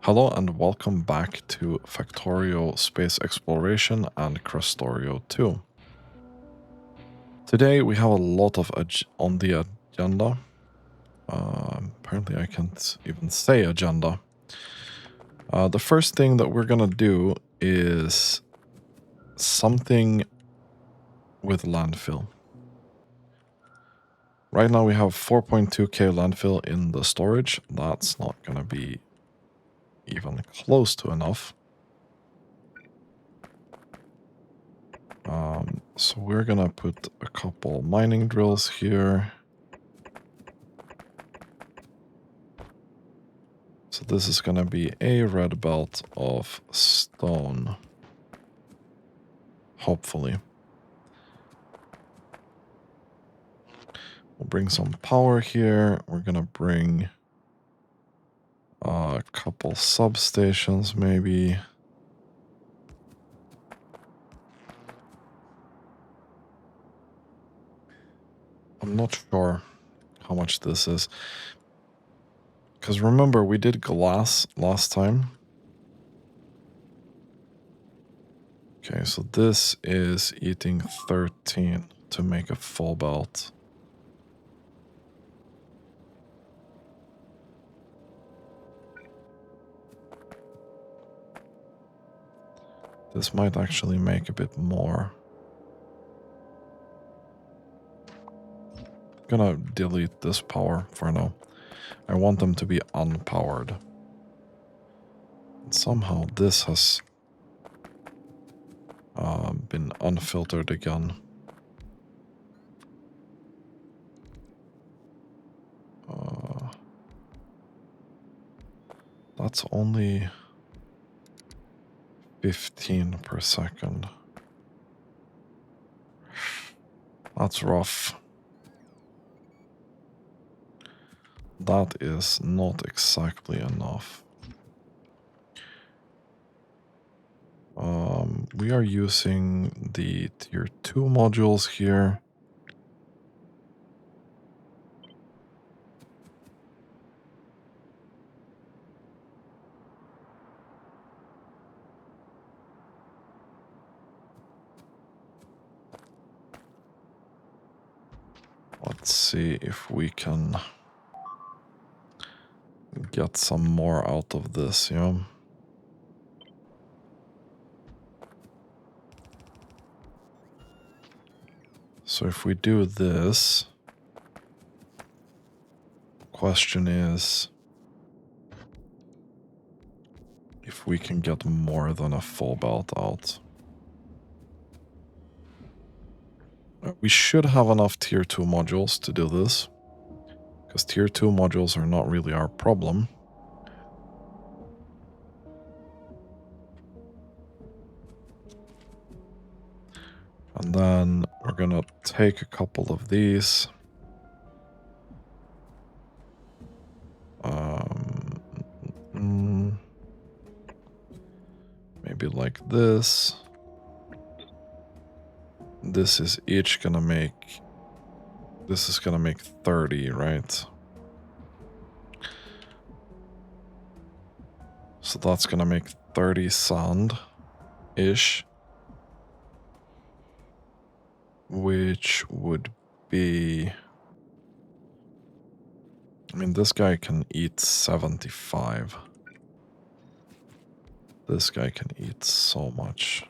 Hello and welcome back to Factorio Space Exploration and Krastorio 2. Today we have a lot of on the agenda. Apparently I can't even say agenda. The first thing that we're gonna do is something with landfill. Right now we have 4.2k landfill in the storage. That's not gonna be even close to enough. So we're gonna put a couple mining drills here. So this is gonna be a red belt of stone. Hopefully. We'll bring some power here. We're gonna bring a couple substations maybe. I'm not sure how much this is. Because remember, we did glass last time. Okay, so this is eating 13 to make a full belt. This might actually make a bit more. I'm gonna delete this power for now. I want them to be unpowered. And somehow this has been unfiltered again. That's only 15 per second. That's rough. That is not exactly enough. We are using the tier 2 modules here. Let's see if we can get some more out of this, yeah. So if we do this, question is if we can get more than a full belt out. We should have enough tier 2 modules to do this, because tier 2 modules are not really our problem. And then we're gonna take a couple of these. Maybe like this. This is each gonna make... This is gonna make 30, right? So that's gonna make 30 sand-ish. Which would be... I mean, this guy can eat 75. This guy can eat so much.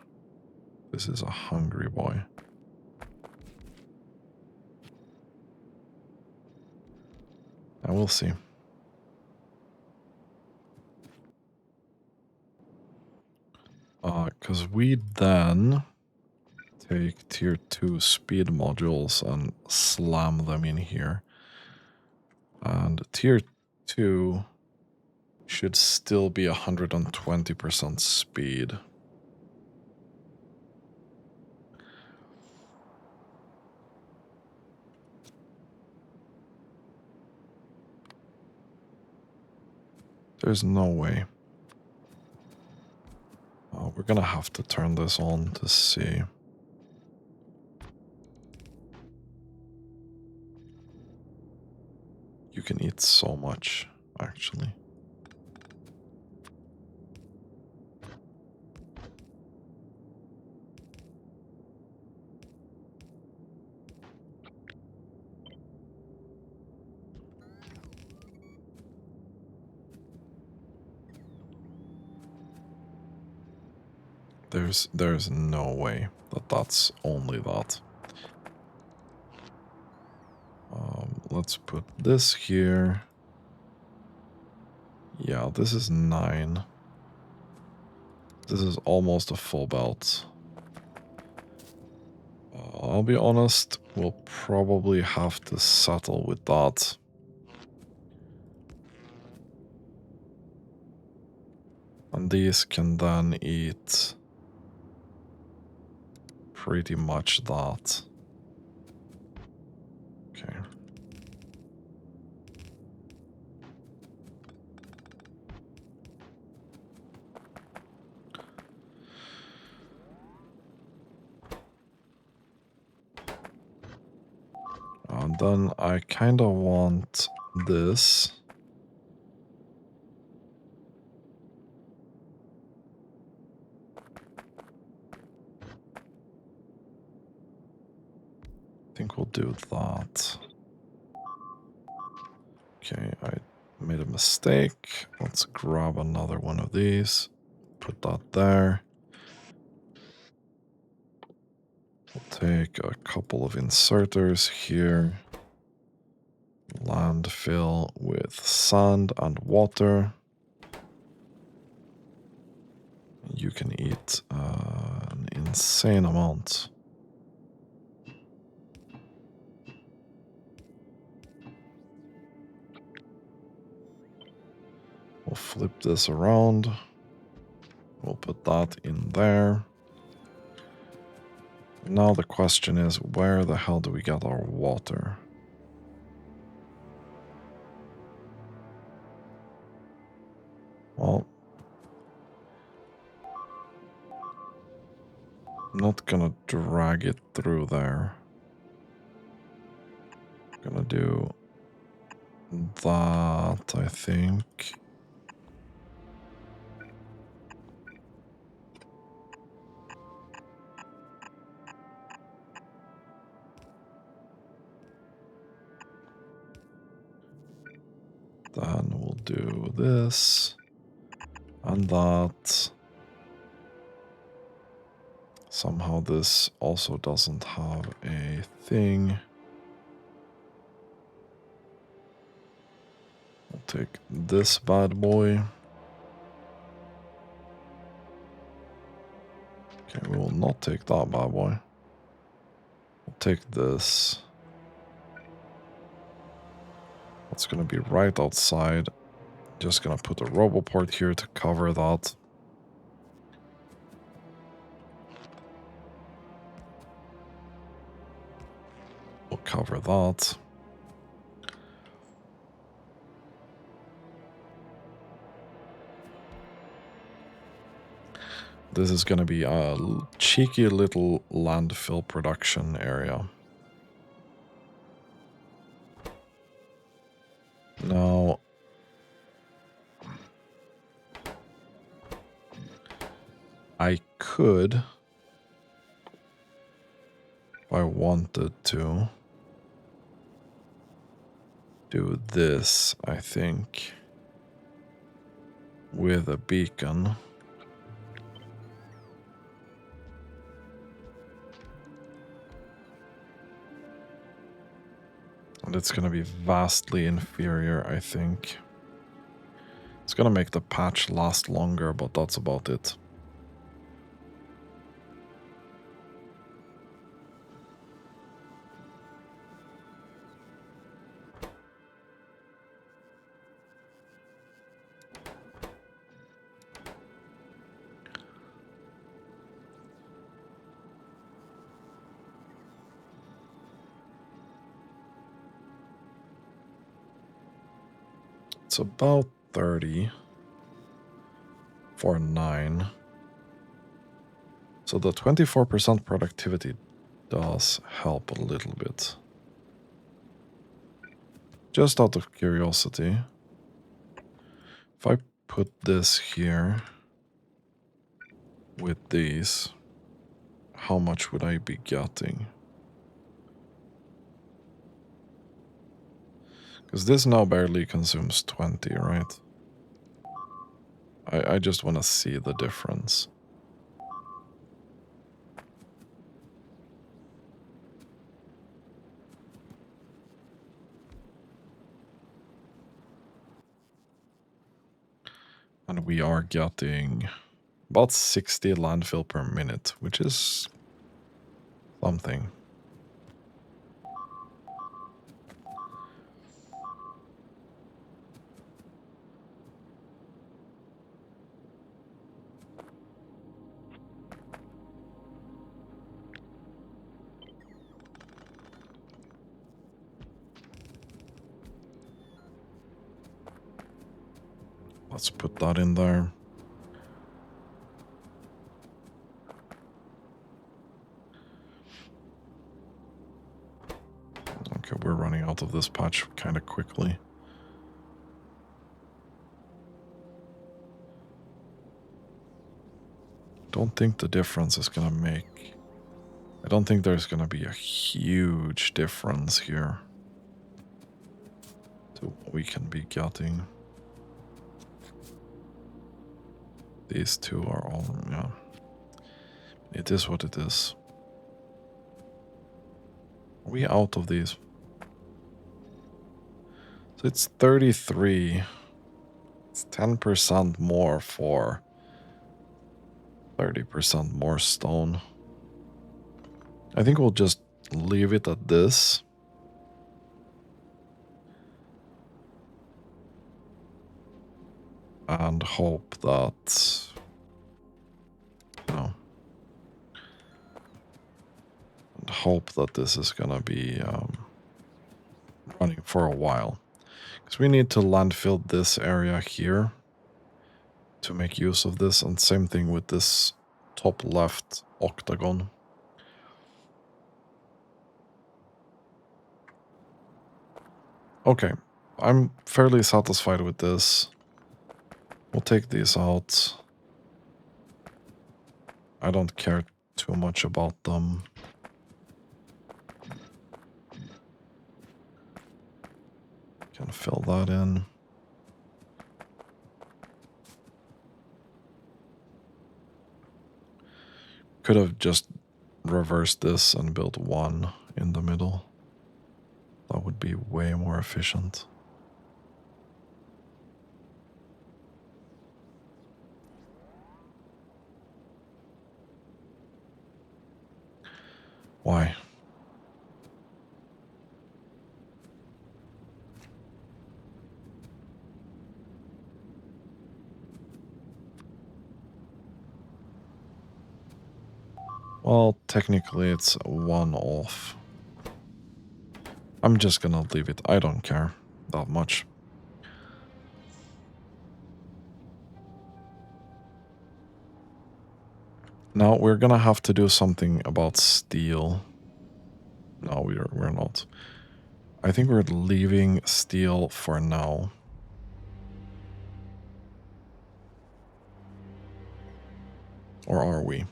This is a hungry boy. And we'll see. Because we then take tier 2 speed modules and slam them in here. And tier 2 should still be 120% speed. There's no way. We're gonna have to turn this on to see. You can eat so much, actually. There's no way that that's only that. Let's put this here. Yeah, this is 9. This is almost a full belt. I'll be honest, we'll probably have to settle with that. And these can then eat pretty much that. Okay. And then I kind of want this. I think we'll do that. Okay, I made a mistake. Let's grab another one of these. Put that there. We'll take a couple of inserters here. Landfill with sand and water. You can eat an insane amount. We'll flip this around. We'll put that in there. Now the question is, where the hell do we get our water? Well, I'm not gonna drag it through there. I'm gonna do that, I think. Then we'll do this and that. Somehow this also doesn't have a thing. We'll take this bad boy. Okay, we will not take that bad boy. We'll take this. That's gonna be right outside. Just gonna put a roboport here to cover that. We'll cover that. This is gonna be a cheeky little landfill production area. Now, I could, if I wanted to, do this, I think, with a beacon. And it's going to be vastly inferior, I think. It's going to make the patch last longer, but that's about it. It's about 30 for 9. So the 24% productivity does help a little bit. Just out of curiosity, if I put this here with these, how much would I be getting? Because this now barely consumes 20, right? I just want to see the difference. And we are getting about 60 landfill per minute, which is something. Let's put that in there. Okay, we're running out of this patch kind of quickly. Don't think the difference is gonna make... I don't think there's gonna be a huge difference here to what we can be getting. These two are all, yeah. It is what it is. Are we out of these? So it's 33. It's 10% more for 30% more stone. I think we'll just leave it at this. And hope that... No. And hope that this is gonna be running for a while. Because we need to landfill this area here to make use of this, and same thing with this top left octagon. Okay, I'm fairly satisfied with this. We'll take these out. I don't care too much about them. Can fill that in. Could have just reversed this and built one in the middle. That would be way more efficient. Why? Well, technically it's one off. I'm just gonna leave it. I don't care that much. Now we're gonna have to do something about steel. No, we're not. I think we're leaving steel for now. Or are we?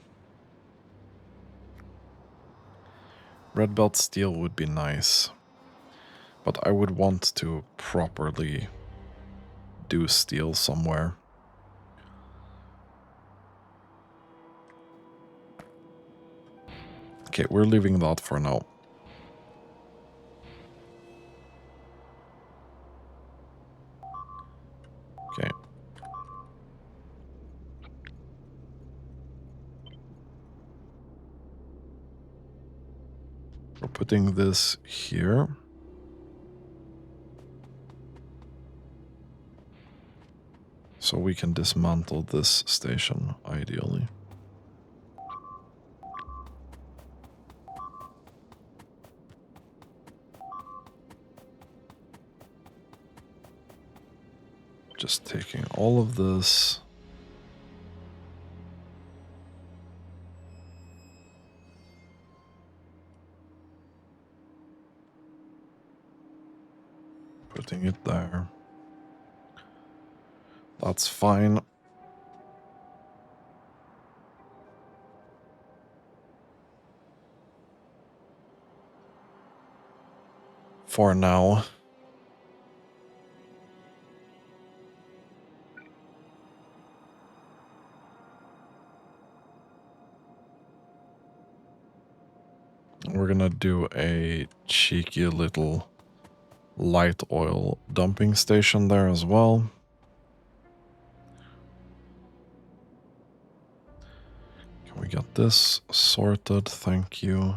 Red belt steel would be nice. But I would want to properly do steel somewhere. Okay, we're leaving that for now. Okay. We're putting this here. So we can dismantle this station, ideally. Just taking all of this. Putting it there. That's fine. For now. We're gonna do a cheeky little light oil dumping station there as well. get this sorted, thank you.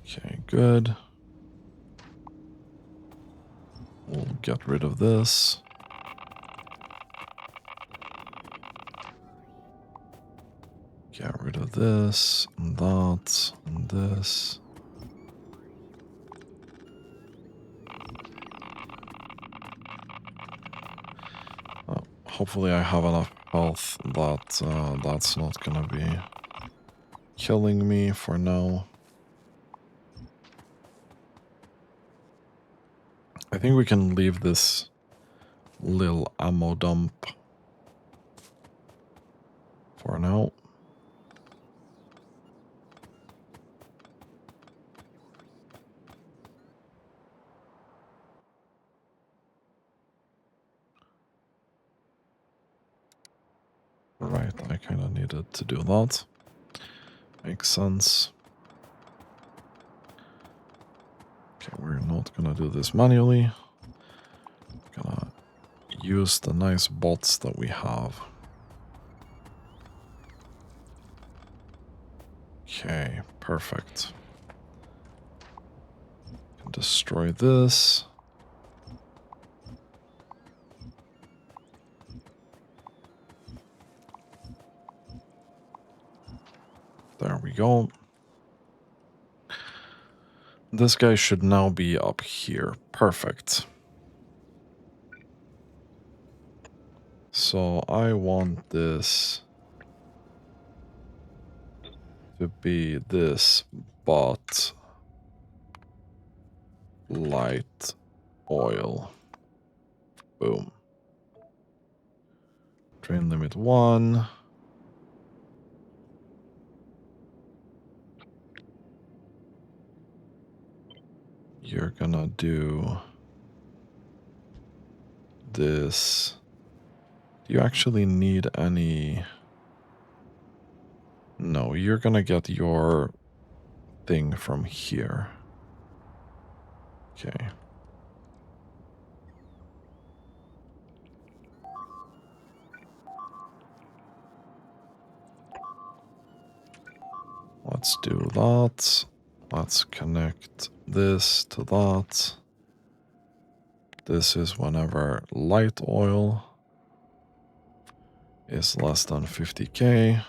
Okay, good. We'll get rid of this. Get rid of this, and that, and this. Hopefully I have enough health that that's not gonna be killing me for now. I think we can leave this little ammo dump for now. Right, I kind of needed to do that. Makes sense. Okay, we're not gonna do this manually. Gonna use the nice bots that we have. Okay, perfect. Can destroy this. There we go. This guy should now be up here. Perfect. So I want this to be this, but light oil. Boom. Train limit 1. You're gonna do this. Do you actually need any? No, you're gonna get your thing from here. Okay. Let's do that. Let's connect this to that. This is whenever light oil is less than 50k,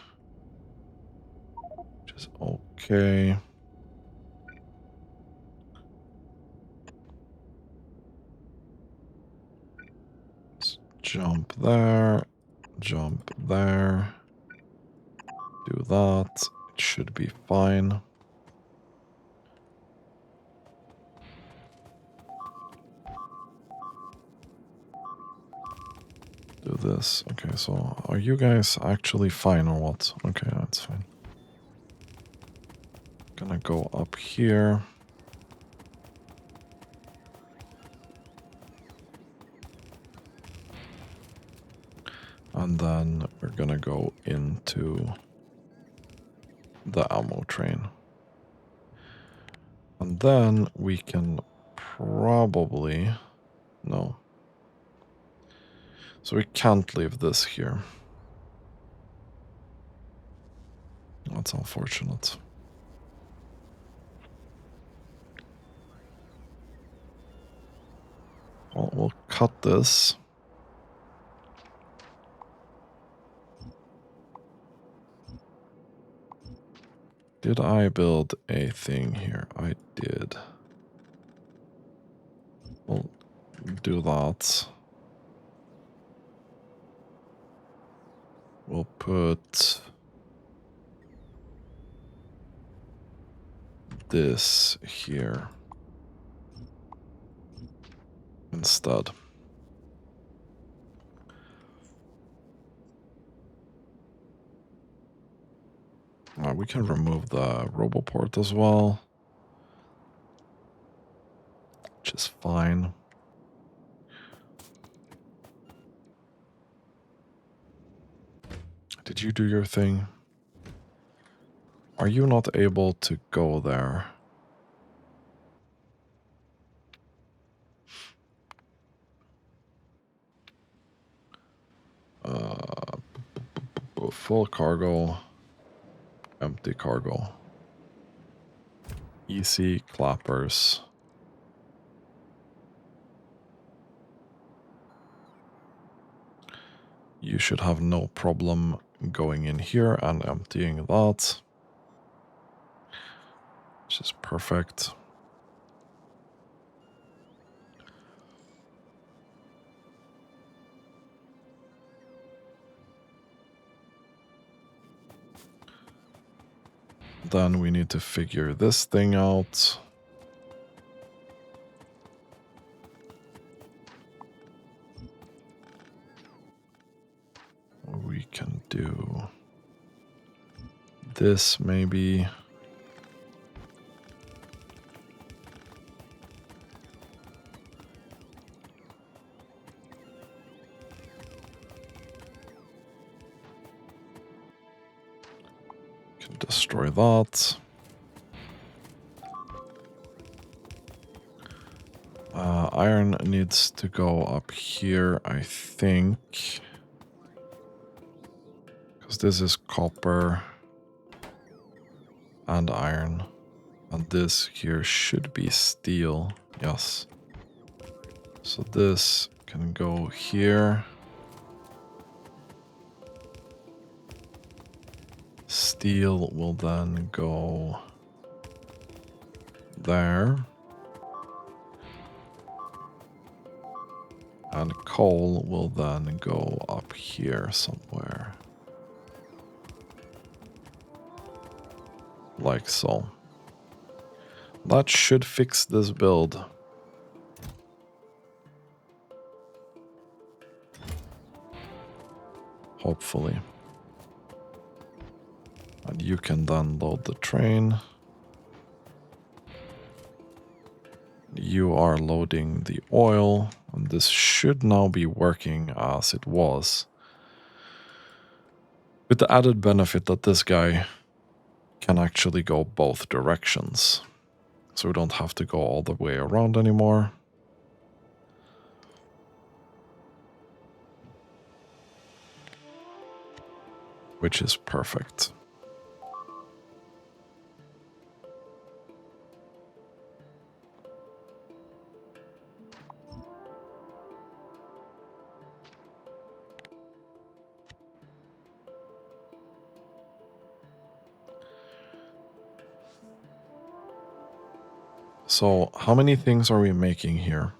which is okay. Let's jump there, jump there, do that. It should be fine. Do this. Okay, so are you guys actually fine or what? Okay, that's fine. Gonna go up here. And then we're gonna go into the ammo train. And then we can probably... No. So we can't leave this here. That's unfortunate. Well, we'll cut this. Did I build a thing here? I did. We'll do that. We'll put this here instead. We can remove the roboport as well, which is fine. Did you do your thing? Are you not able to go there? full cargo, empty cargo. Easy clappers. You should have no problem going in here and emptying that, which is perfect. Then we need to figure this thing out. We can do this maybe. Can destroy that. Iron needs to go up here, I think. Because this is copper and iron. And this here should be steel. Yes. So this can go here. Steel will then go there. And coal will then go up here somewhere. Like so. That should fix this build. Hopefully. And you can then load the train. You are loading the oil, and this should now be working as it was. With the added benefit that this guy can actually go both directions. So we don't have to go all the way around anymore. Which is perfect. So how many things are we making here?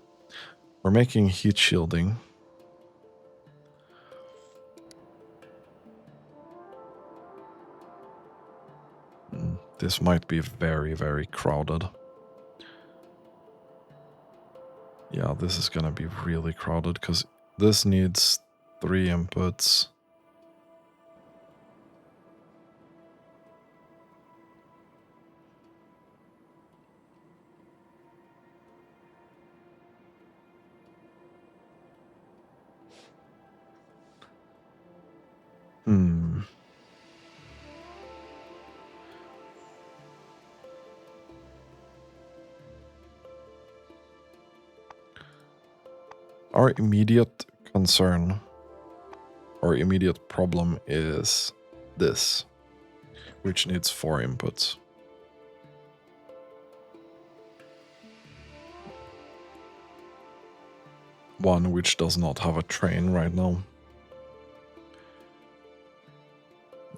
We're making heat shielding. This might be very, very crowded. Yeah, this is gonna be really crowded because this needs 3 inputs. Our immediate concern or immediate problem is this, which needs 4 inputs. One which does not have a train right now.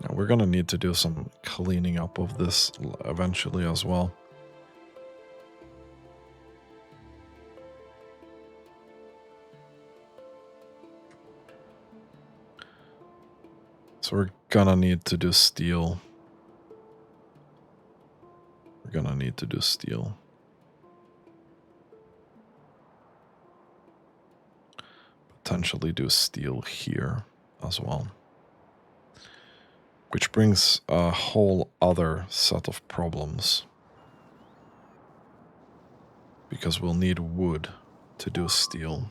We're gonna need to do some cleaning up of this eventually as well. So we're gonna need to do steel. We're gonna need to do steel. Potentially do steel here as well. Which brings a whole other set of problems. Because we'll need wood to do steel.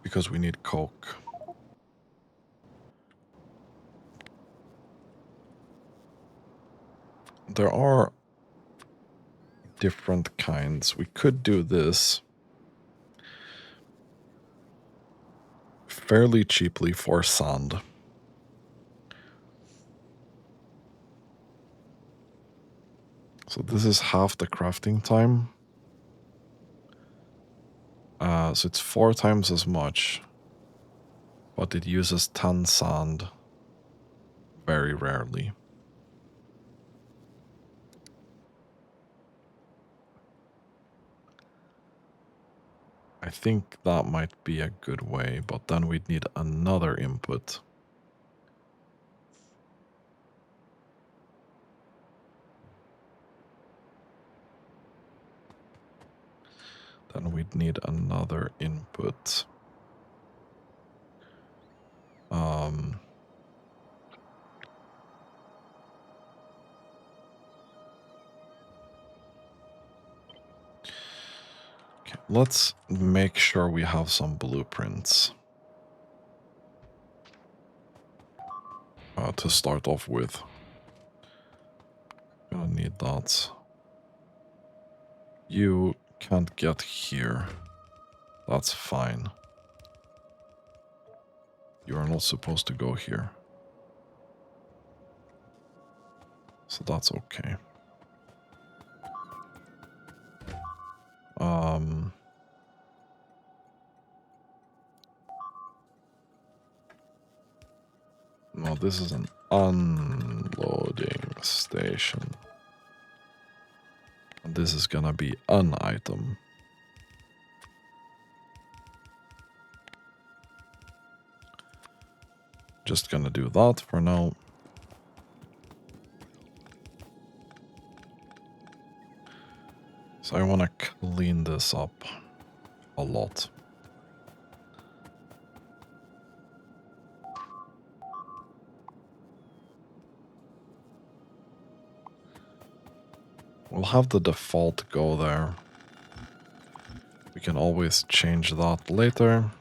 Because we need coke. There are different kinds. We could do this. fairly cheaply for sand. So this is half the crafting time. So it's 4 times as much, but it uses 10 sand very rarely. I think that might be a good way, but then we'd need another input. Then we'd need another input. Okay, let's make sure we have some blueprints to start off with. Gonna need that. You can't get here. That's fine. You are not supposed to go here. So that's okay. No, this is an unloading station. And this is gonna be an item. Just gonna do that for now. So I want to clean this up a lot. We'll have the default go there. We can always change that later.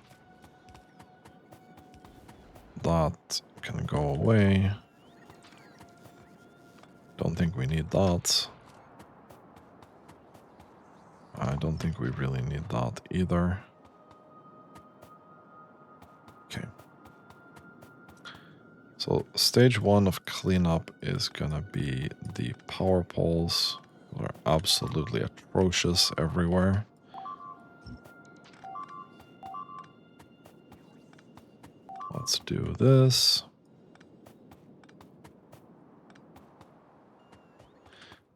That can go away. Don't think we need that. I don't think we really need that either. Okay. So stage 1 of cleanup is gonna be the power poles. They're absolutely atrocious everywhere. Let's do this.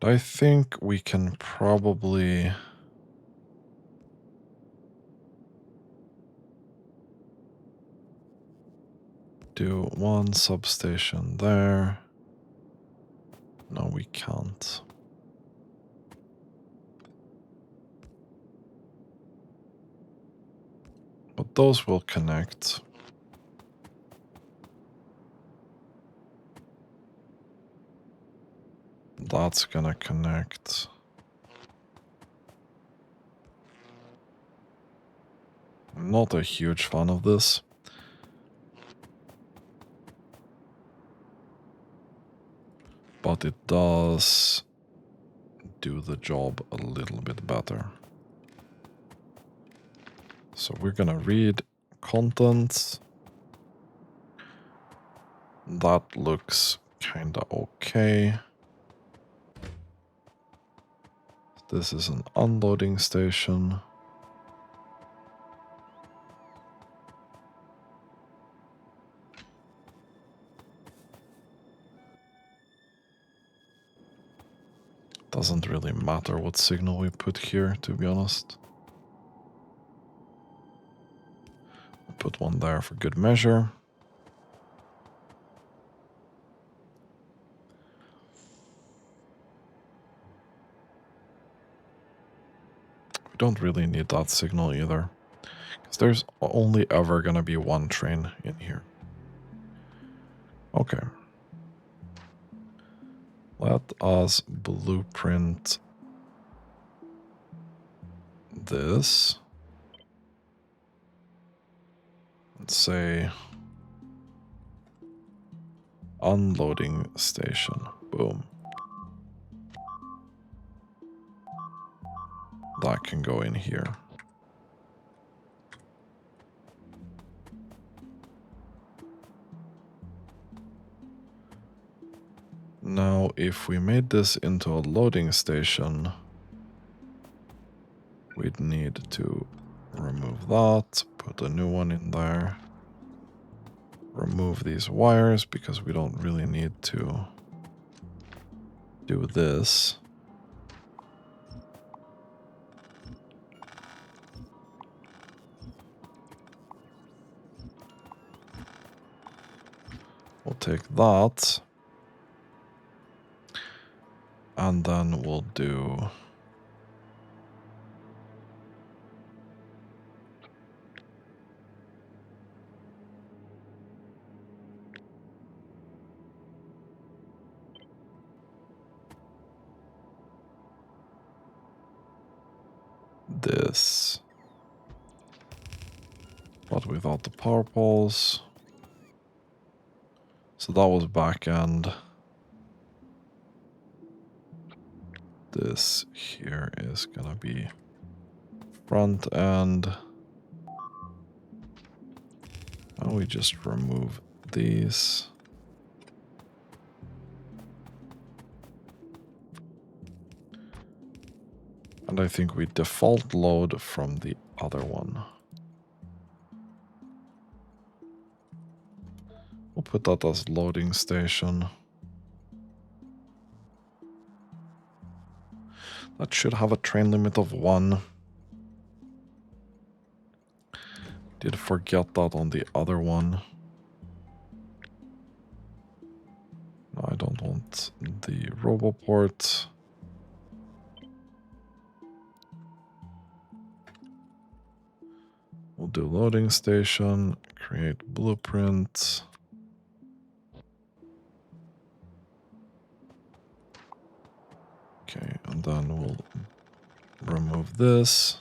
I think we can probably do one substation there. No, we can't. But those will connect. That's gonna connect. I'm not a huge fan of this. But it does do the job a little bit better. So we're gonna read contents. That looks kinda okay. This is an unloading station. Doesn't really matter what signal we put here, to be honest. We'll put one there for good measure. We don't really need that signal either, because there's only ever gonna be one train in here. Okay. Let us blueprint this. Let's say unloading station. Boom. That can go in here. Now, if we made this into a loading station, we'd need to remove that, put a new one in there, remove these wires because we don't really need to do this. We'll take that, and then we'll do this, but without the power poles. So that was back end. This here is gonna be front end. And we just remove these. And I think we default load from the other one. We'll put that as loading station. That should have a train limit of 1. Did forget that on the other one. No, I don't want the roboport. We'll do loading station, create blueprint. Okay, and then we'll remove this.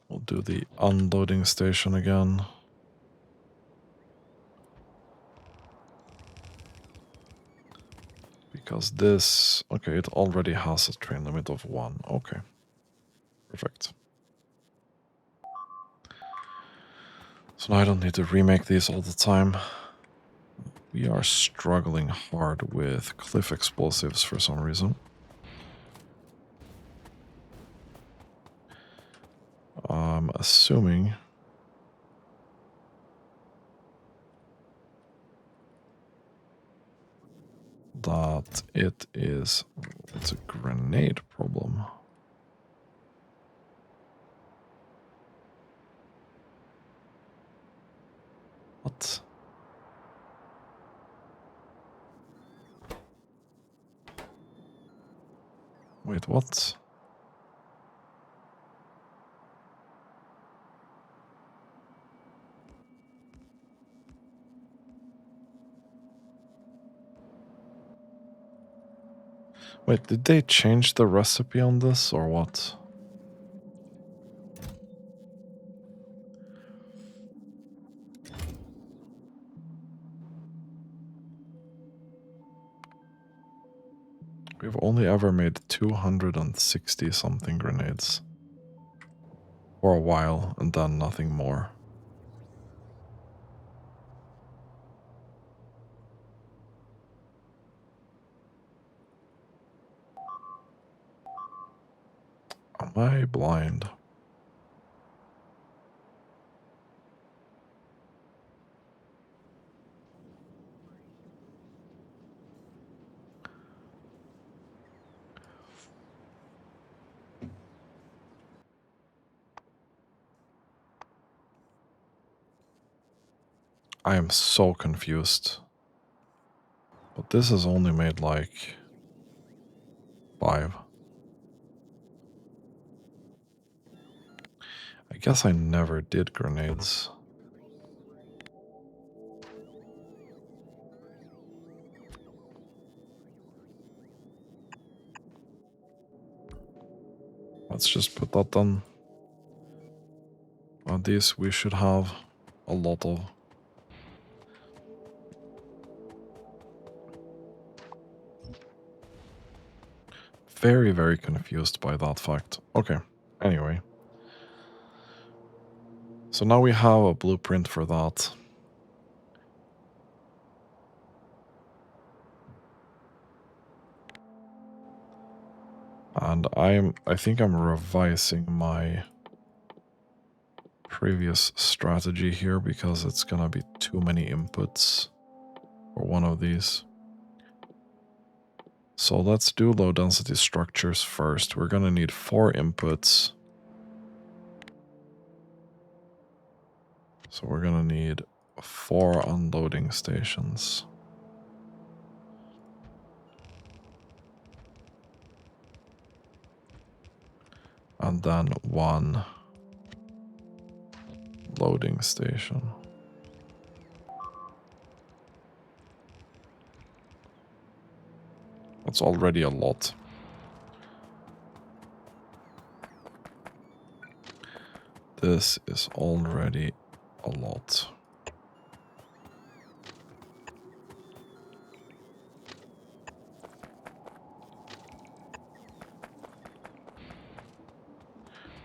We'll do the unloading station again. Because this, okay, it already has a train limit of 1. Okay, perfect. So now I don't need to remake these all the time. We are struggling hard with cliff explosives for some reason. I'm assuming that it's a grenade problem. What? Wait, what? Wait, did they change the recipe on this or what? We've only ever made 260 something grenades. For a while, and then nothing more. Am I blind? I am so confused. But this has only made like 5. I guess I never did grenades. Let's just put that on. On these we should have a lot of. Very, very confused by that fact. Okay, anyway. So now we have a blueprint for that. And I think I'm revising my previous strategy here because it's gonna be too many inputs for one of these. So let's do low density structures first. We're gonna need 4 inputs. So we're gonna need 4 unloading stations. And then 1 loading station. That's already a lot. This is already a lot.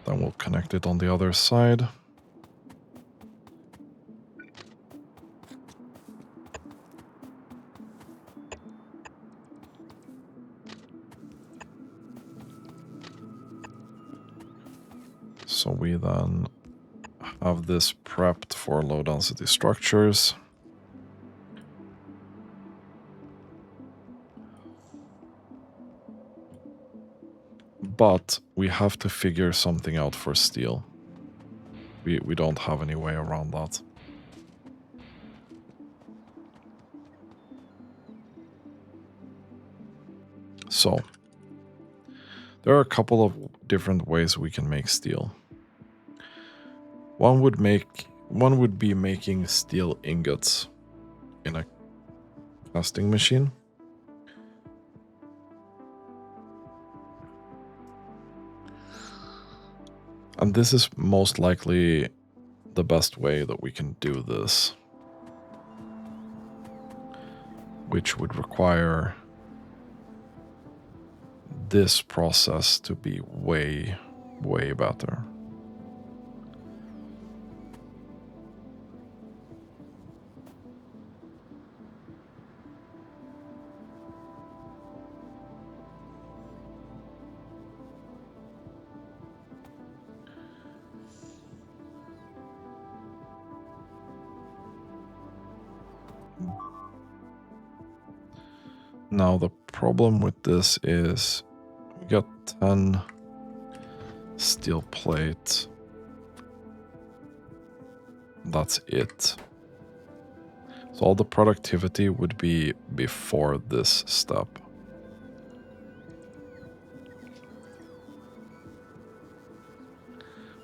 Then we'll connect it on the other side. So we then have this prepped for low density structures. But we have to figure something out for steel. We don't have any way around that. So, there are a couple of different ways we can make steel. One would be making steel ingots in a casting machine. And this is most likely the best way that we can do this, which would require this process to be way, way better. Now the problem with this is we got 10 steel plate. That's it. So all the productivity would be before this step.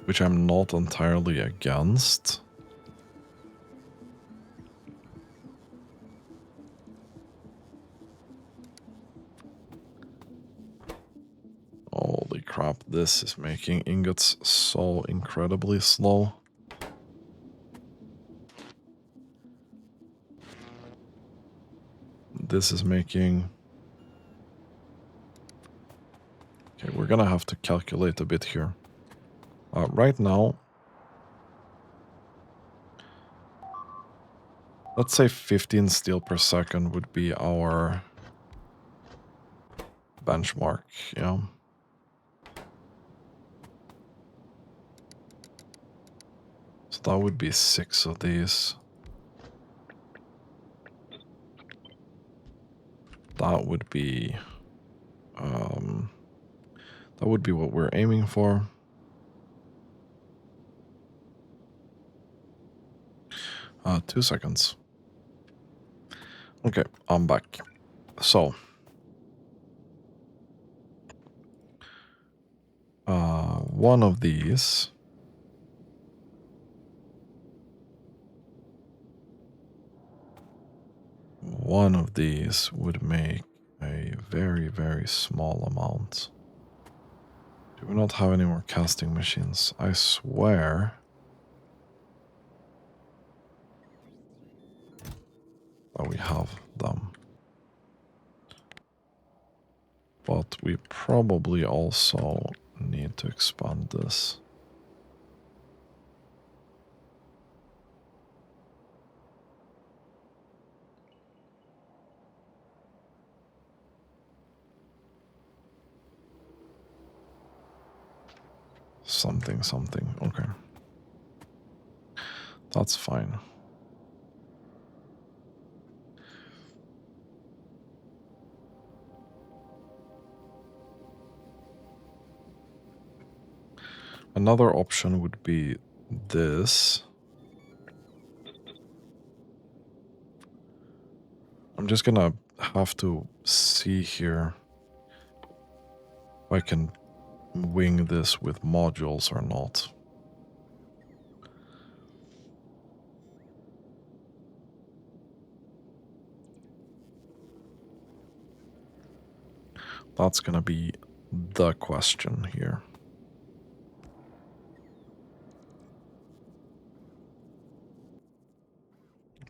Which I'm not entirely against. Holy crap, this is making ingots so incredibly slow. This is making... Okay, we're gonna have to calculate a bit here. Right now, let's say 15 steel per second would be our benchmark, yeah. So that would be 6 of these. That would be what we're aiming for. Uh, 2 seconds. Okay, I'm back. So, one of these would make a very, very small amount. Do we not have any more casting machines? I swear that we have them. But we probably also need to expand this. something something. Okay. That's fine. Another option would be this. I'm just gonna have to see here if I can wing this with modules or not. That's gonna be the question here.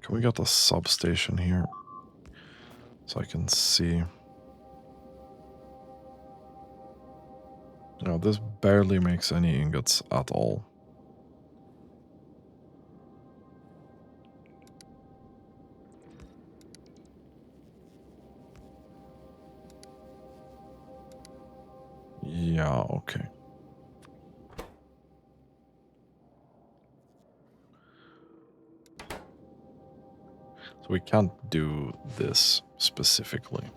Can we get a substation here so I can see? No, this barely makes any ingots at all. Yeah, okay. So we can't do this specifically.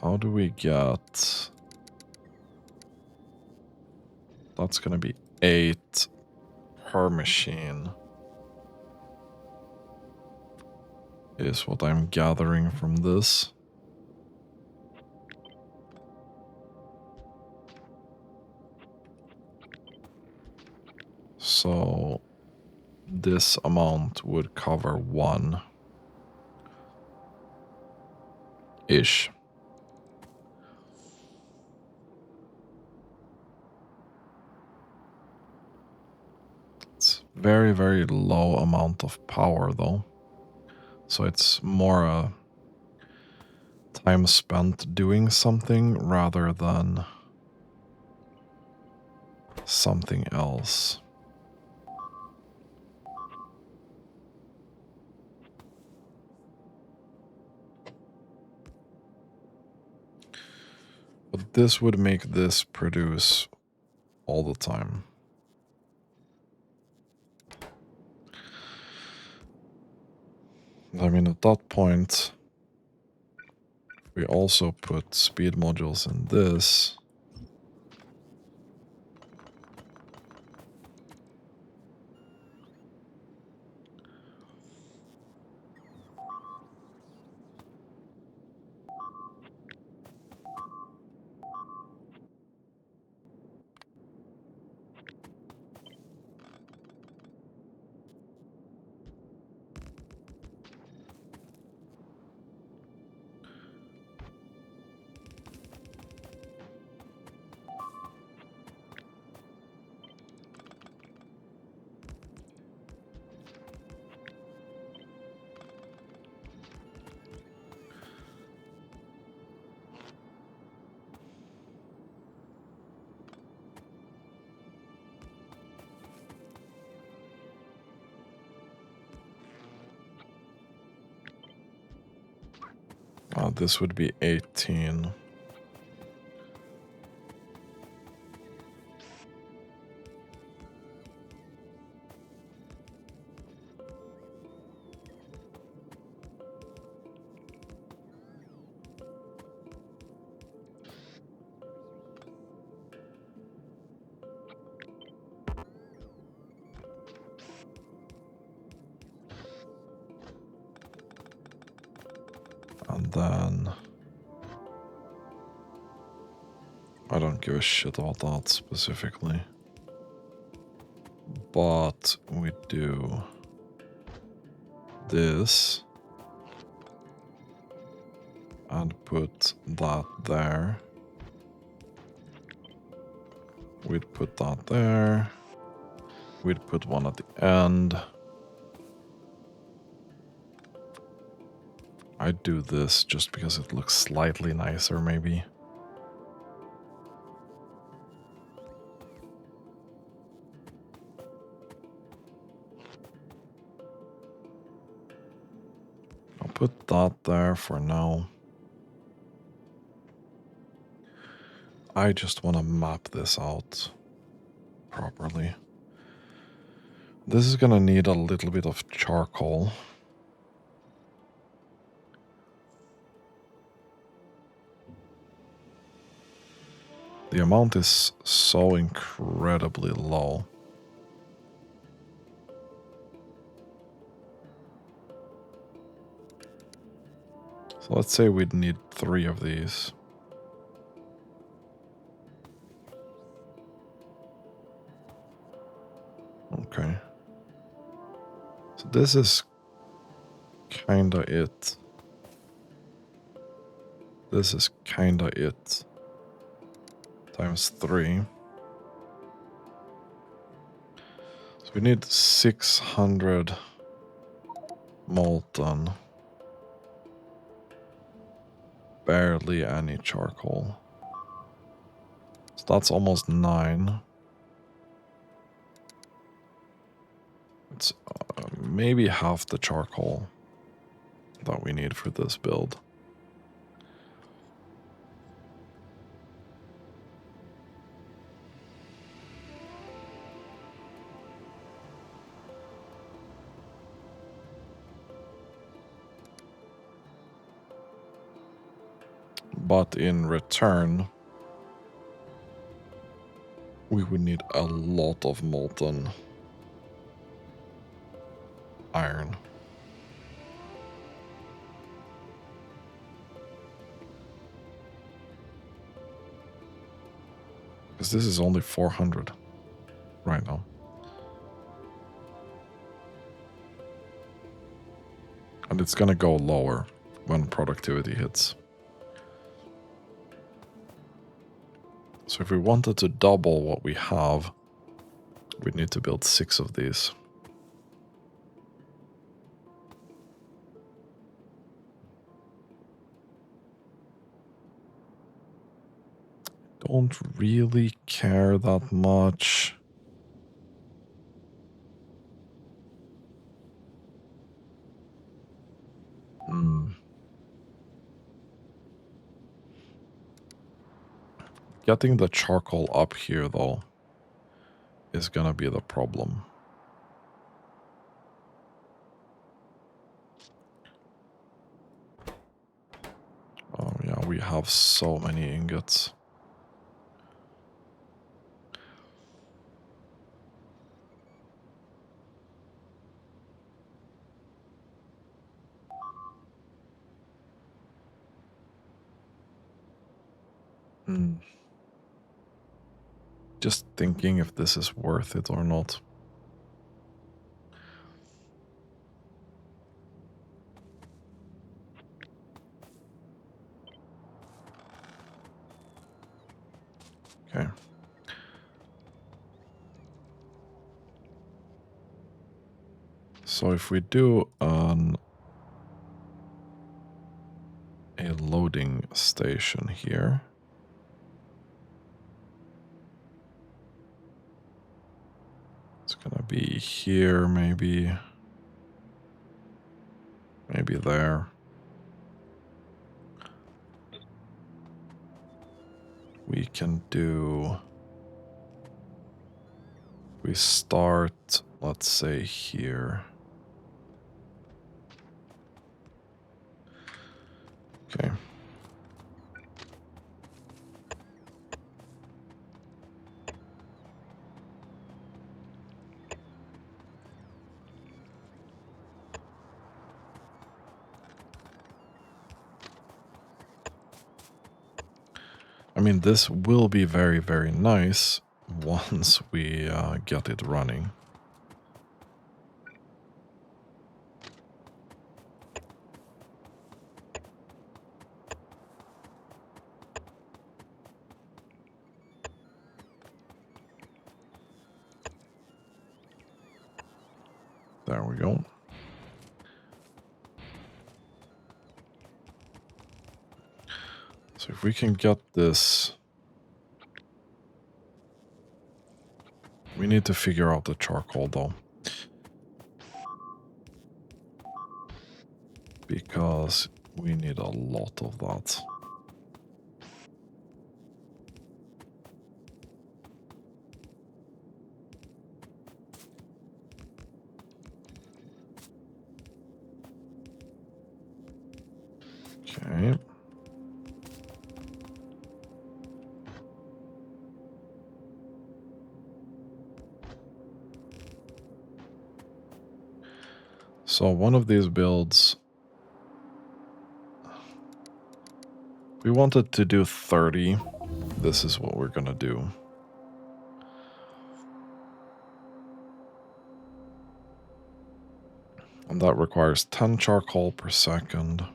How do we get... That's gonna be 8 per machine. Is what I'm gathering from this. So this amount would cover 1-ish. It's very, very low amount of power though. So it's more a time spent doing something rather than something else. But this would make this produce all the time. I mean, at that point, we also put speed modules in this. This would be 18. And then I don't give a shit about that specifically. But we do this and put that there. We'd put that there. We'd put one at the end. I'd do this just because it looks slightly nicer, maybe. I'll put that there for now. I just want to map this out properly. This is gonna need a little bit of charcoal. The amount is so incredibly low. So let's say we'd need 3 of these. Okay. So this is kinda it. This is kinda it. Times 3. So we need 600 molten. Barely any charcoal. So that's almost 9. It's maybe half the charcoal that we need for this build. But in return, we would need a lot of molten iron. Because this is only 400 right now. And it's gonna go lower when productivity hits. So if we wanted to double what we have, we'd need to build 6 of these. Don't really care that much. Getting the charcoal up here, though, is gonna be the problem. Oh yeah, we have so many ingots. Just thinking if this is worth it or not. Okay. So if we do a loading station here. It's gonna be here, maybe there. We can do... We start, let's say, here. Okay. I mean, this will be very, very nice once we get it running. There we go. So if we can get this... We need to figure out the charcoal, though. because we need a lot of that. Okay. So one of these builds, we wanted to do 30. This is what we're gonna do. And that requires 10 charcoal per second.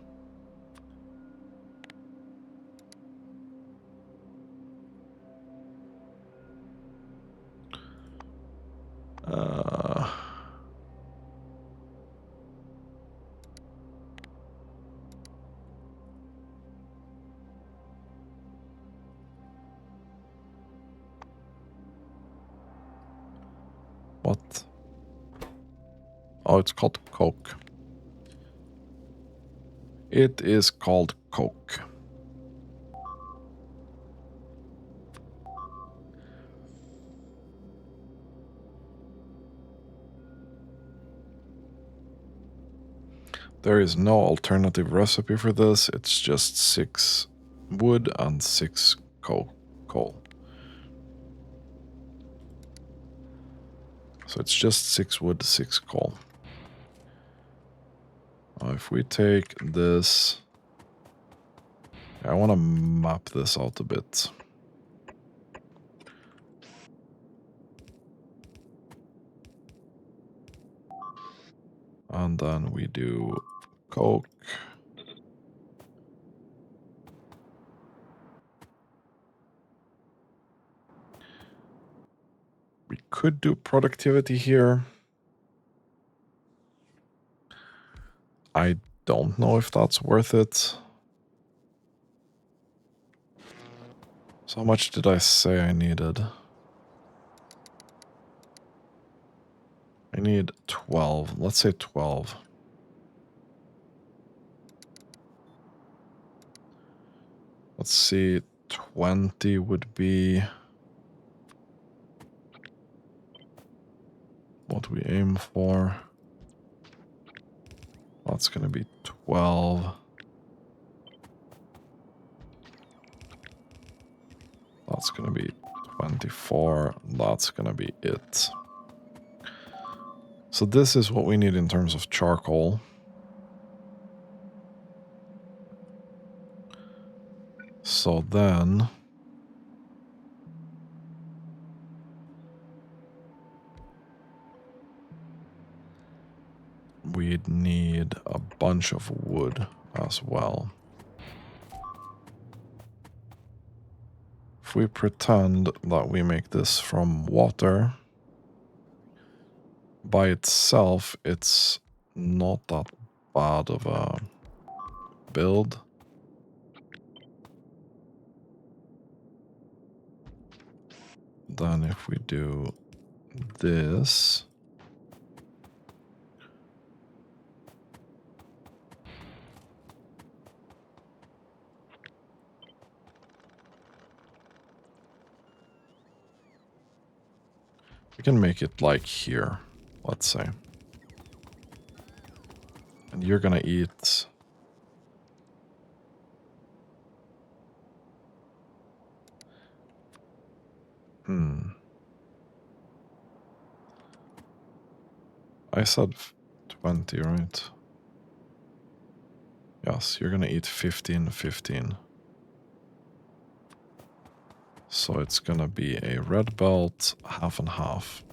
What? Oh, it's called coke. It is called coke. There is no alternative recipe for this. It's just 6 wood and 6 coal. So it's just 6 wood, 6 coal. If we take this, I want to map this out a bit. And then we do coke. We could do productivity here. I don't know if that's worth it. So how much did I say I needed? I need 12. Let's say 12. Let's see. 20 would be what we aim for. That's going to be 12. That's going to be 24. That's going to be it. So this is what we need in terms of charcoal. So then we'd need a bunch of wood as well. If we pretend that we make this from water, by itself, it's not that bad of a build. Then if we do this, we can make it like here, let's say. And you're gonna eat... I said 20, right? Yes, you're gonna eat 15, 15. So it's gonna be a red belt, half and half.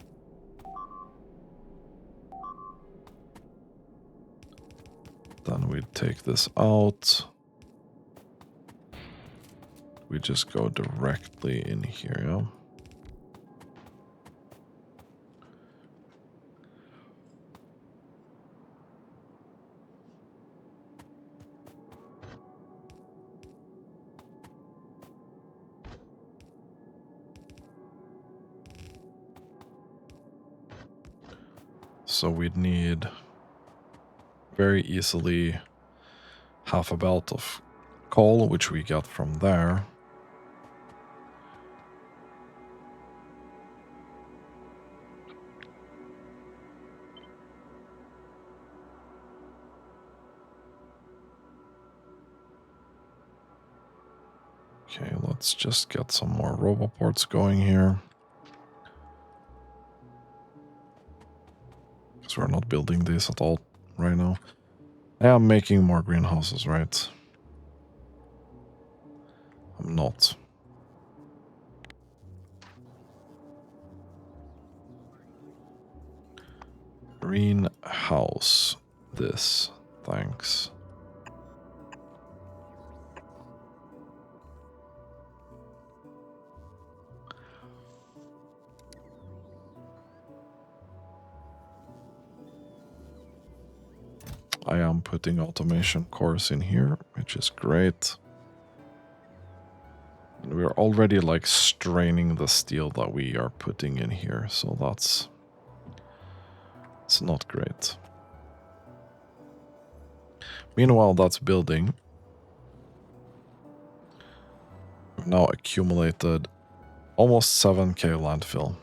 Then we take this out. We just go directly in here, yeah? So we'd need very easily half a belt of coal, which we get from there. Okay, let's just get some more roboports going here. Because we're not building these at all right now. I am making more greenhouses, right? I'm not. Greenhouse. This. Thanks. I am putting automation cores in here, which is great. And we're already like straining the steel that we are putting in here, so it's not great. Meanwhile, that's building. We've now accumulated almost 7k landfill,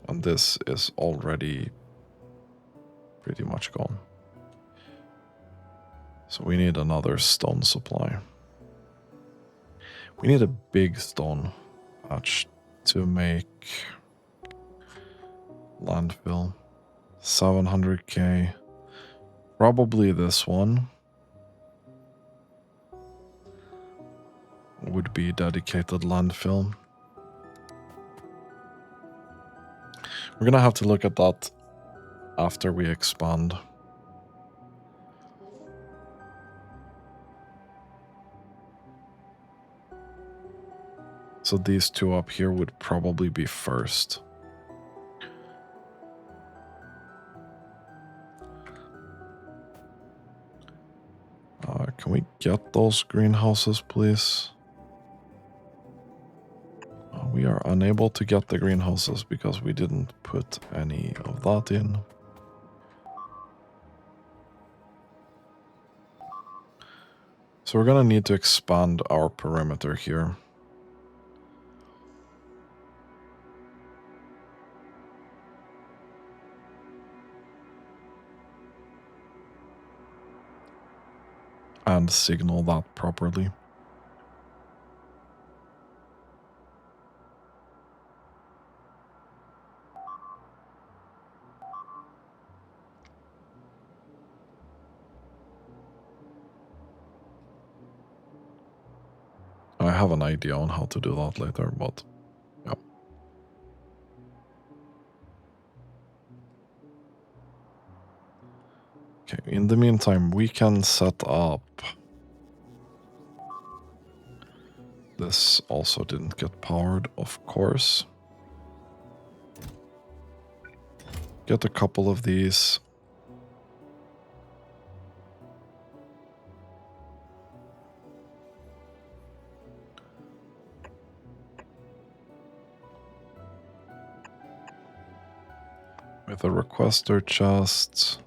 and this is already pretty much gone. So we need another stone supply. We need a big stone patch to make landfill. 700k. Probably this one would be dedicated landfill. We're gonna have to look at that after we expand. So these two up here would probably be first. Can we get those greenhouses, please? We are unable to get the greenhouses because we didn't put any of that in. So we're gonna need to expand our perimeter here. And signal that properly. I have an idea on how to do that later, but yeah. Okay, in the meantime, we can set up... This also didn't get powered, of course. Get a couple of these. With a requester chest.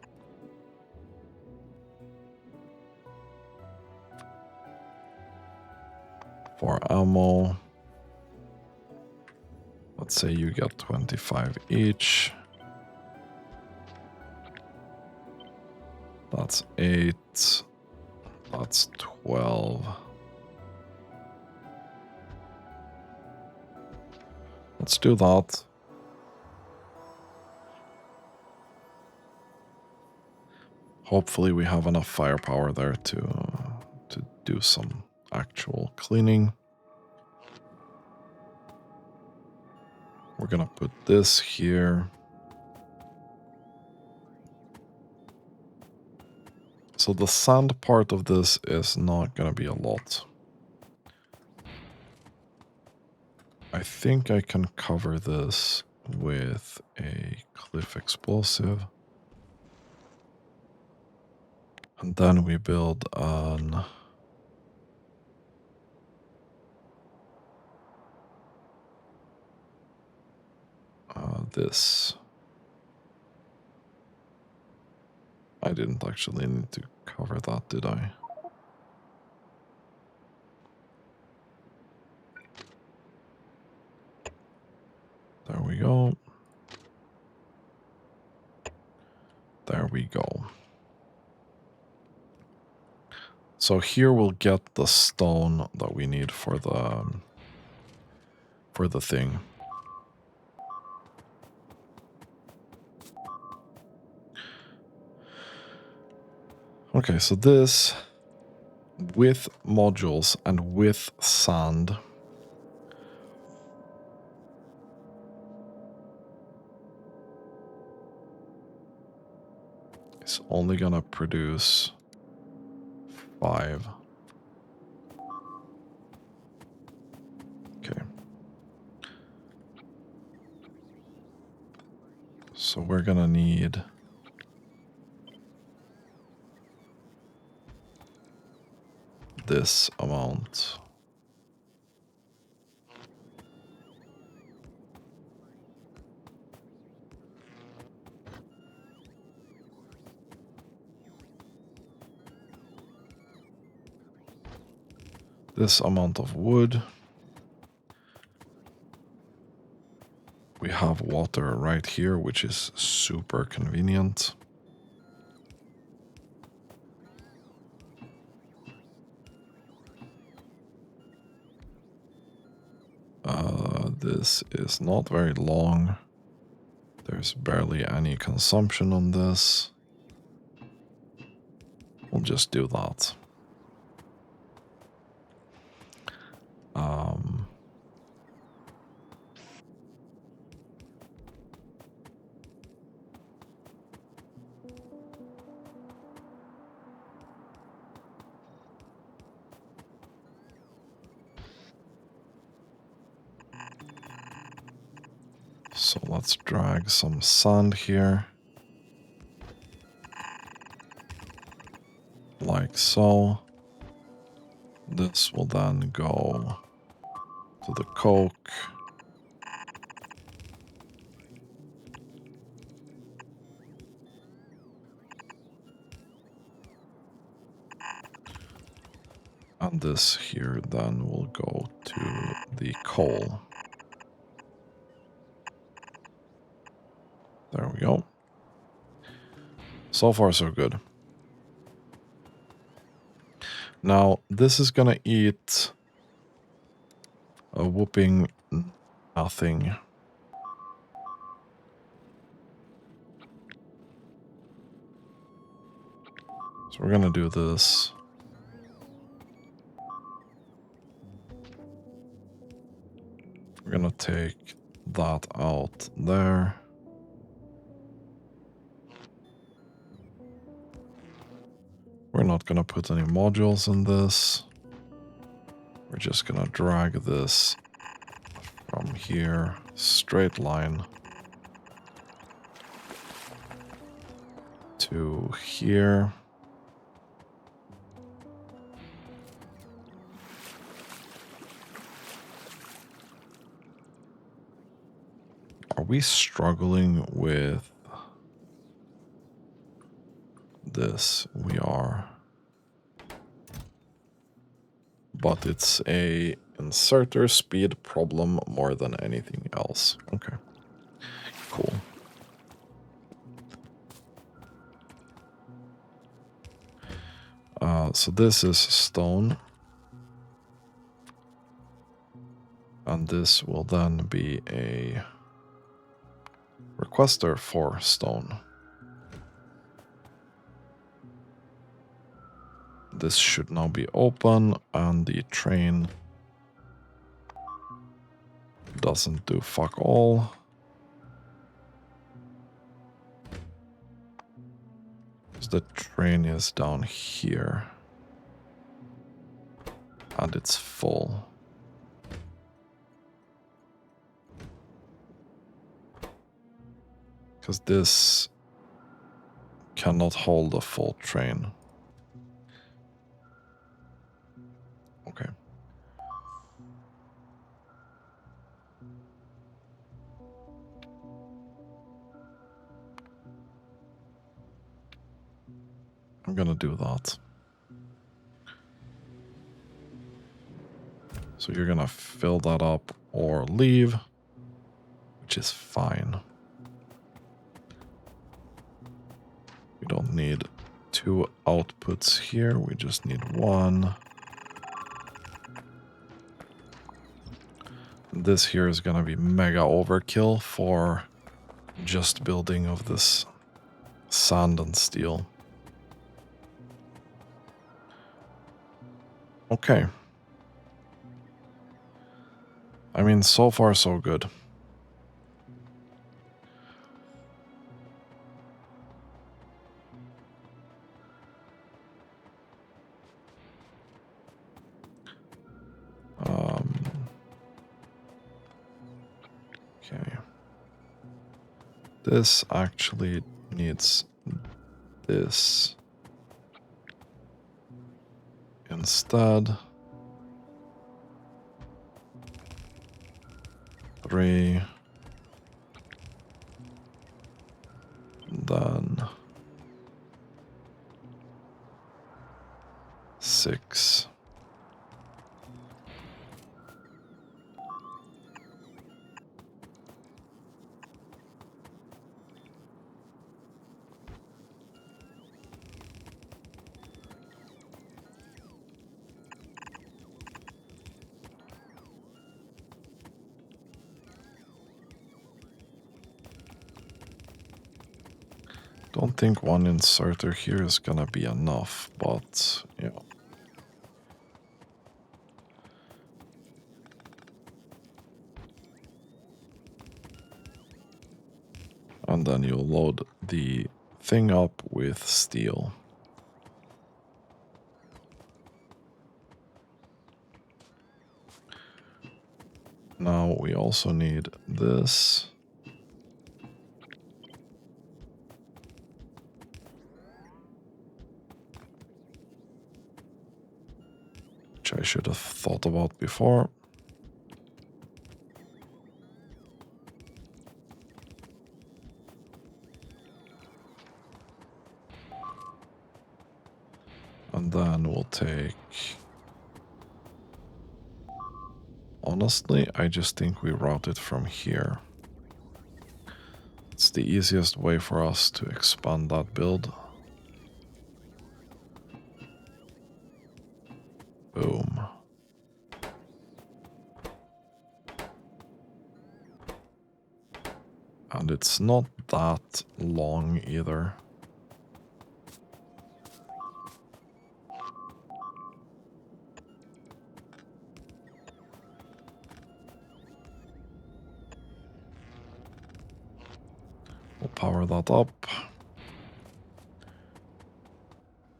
For ammo. Let's say you get 25 each. That's 8. That's 12. Let's do that. Hopefully we have enough firepower there to do some actual cleaning. We're gonna put this here. So the sand part of this is not gonna be a lot. I think I can cover this with a cliff explosive. And then we build on this. I didn't actually need to cover that, did I? go. There we go. So here we'll get the stone that we need for the thing. Okay, so this with modules and with sand is only gonna produce 5. Okay. So we're gonna need this amount. This amount of wood. We have water right here, which is super convenient. This is not very long. There's barely any consumption on this. We'll just do that. So let's drag some sand here. Like so. This will then go to the coke. And this here then will go to the coal. There we go. So far, so good. Now, this is gonna eat a whooping nothing. So we're gonna do this. We're gonna take that out there. We're not gonna put any modules in this. We're just gonna drag this from here, straight line, to here. Are we struggling with this? We are. But it's a inserter speed problem more than anything else. Okay. Cool. So this is stone. And this will then be a requester for stone. This should now be open, and the train doesn't do fuck all. The train is down here. And it's full. Because this cannot hold a full train. Okay. I'm gonna do that. So you're gonna fill that up or leave, which is fine. We don't need 2 outputs here, we just need 1. This here is gonna be mega overkill for just building of this sand and steel. Okay. I mean, so far so good. Okay. This actually needs this instead. 3. Then 6. Don't think 1 inserter here is gonna be enough, but yeah. And then you'll load the thing up with steel. Now we also need this. Which I should have thought about before. And then we'll take... Honestly, I just think we route it from here. It's the easiest way for us to expand that build. Boom. And it's not that long either. We'll power that up.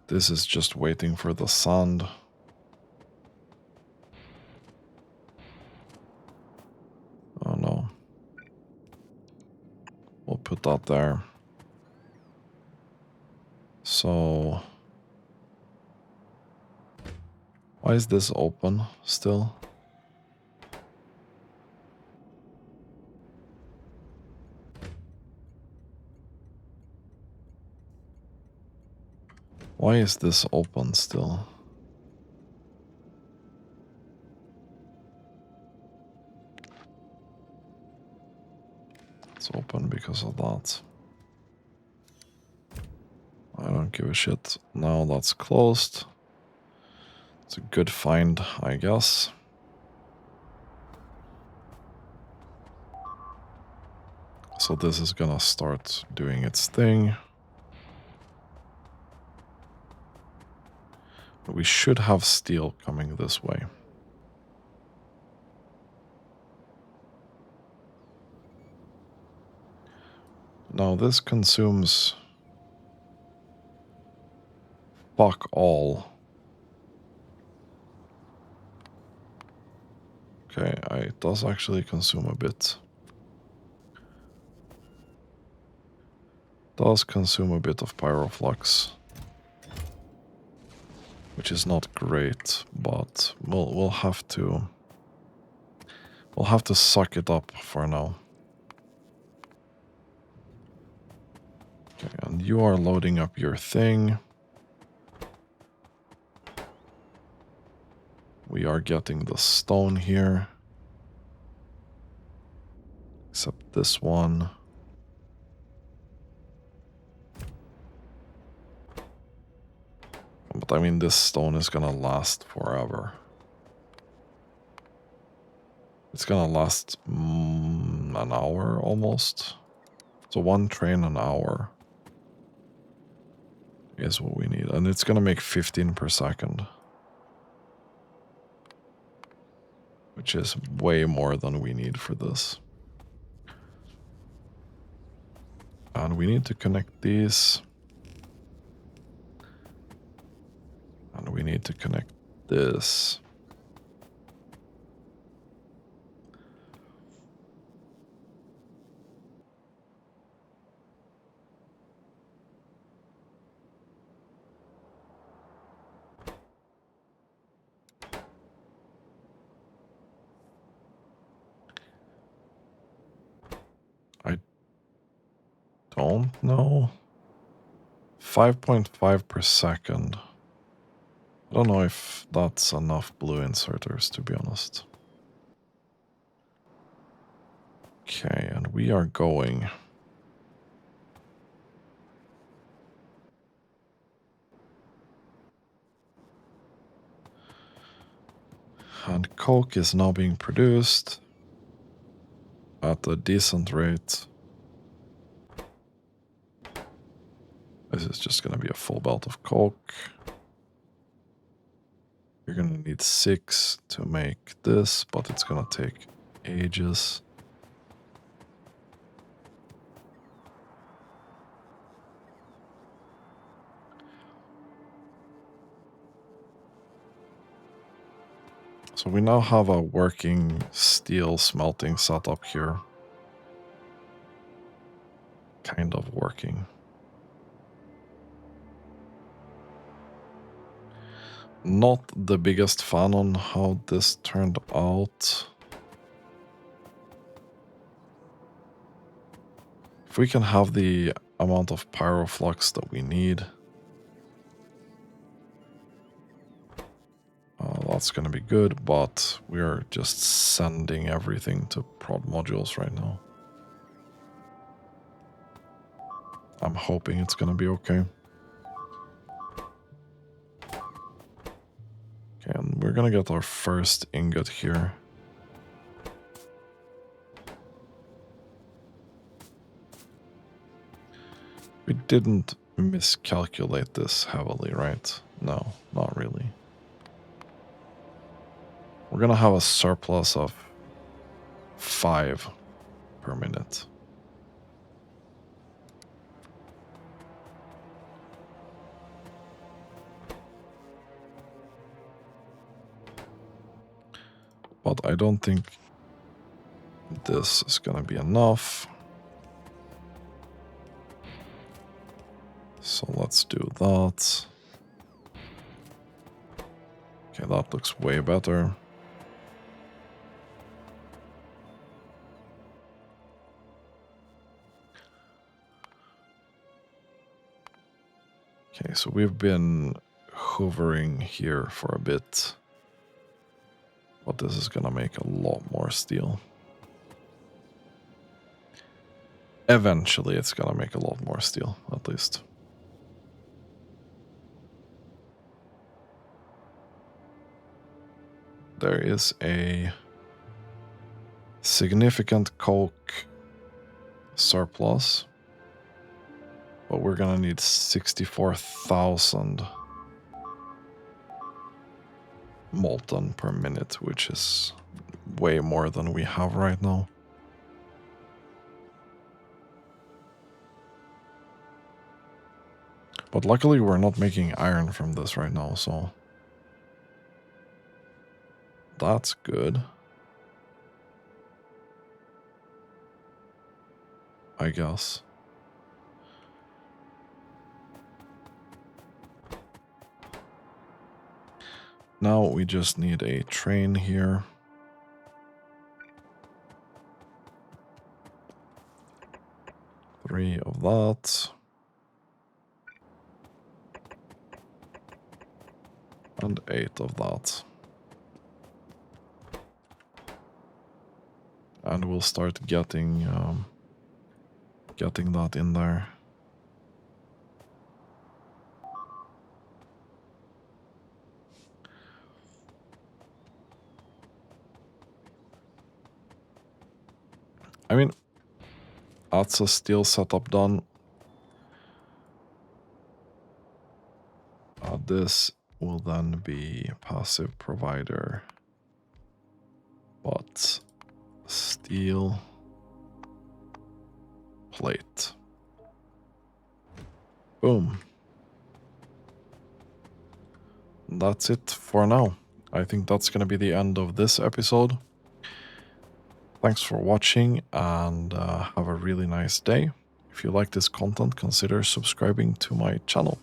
This is just waiting for the sand. Oh no. We'll put that there. So... Why is this open still? Why is this open still? It's open because of that. I don't give a shit. Now that's closed. It's a good find, I guess. So this is gonna start doing its thing. We should have steel coming this way. Now this consumes fuck all. Okay, it does actually consume a bit. Does consume a bit of pyroflux, which is not great, but we'll have to suck it up for now. Okay, and you are loading up your thing. We are getting the stone here. Except this one. But I mean, this stone is gonna last forever. It's gonna last an hour almost. So 1 train an hour is what we need. And it's gonna make 15 per second. Which is way more than we need for this. And we need to connect these. And we need to connect this. I don't know. 5.5 per second. I don't know if that's enough blue inserters, to be honest. Okay, and we are going. And coke is now being produced at a decent rate. This is just going to be a full belt of coke. You're going to need 6 to make this, but it's going to take ages. So we now have a working steel smelting setup here. Kind of working. Not the biggest fan on how this turned out. If we can have the amount of pyroflux that we need, that's going to be good, but we're just sending everything to prod modules right now. I'm hoping it's going to be okay. Okay, and we're going to get our first ingot here. We didn't miscalculate this heavily, right? No, not really. We're going to have a surplus of 5 per minute. But I don't think this is going to be enough. So let's do that. Okay, that looks way better. Okay, so we've been hovering here for a bit. But this is gonna make a lot more steel. Eventually it's gonna make a lot more steel, at least. There is a significant coke surplus. But we're gonna need 64,000 molten per minute, which is way more than we have right now. But luckily we're not making iron from this right now, so that's good. I guess. Now we just need a train here. Three of that. And 8 of that. and we'll start getting that in there. I mean, that's a steel setup done. This will then be passive provider, but steel plate. Boom. That's it for now. I think that's going to be the end of this episode. Thanks for watching, and have a really nice day. If you like this content, consider subscribing to my channel.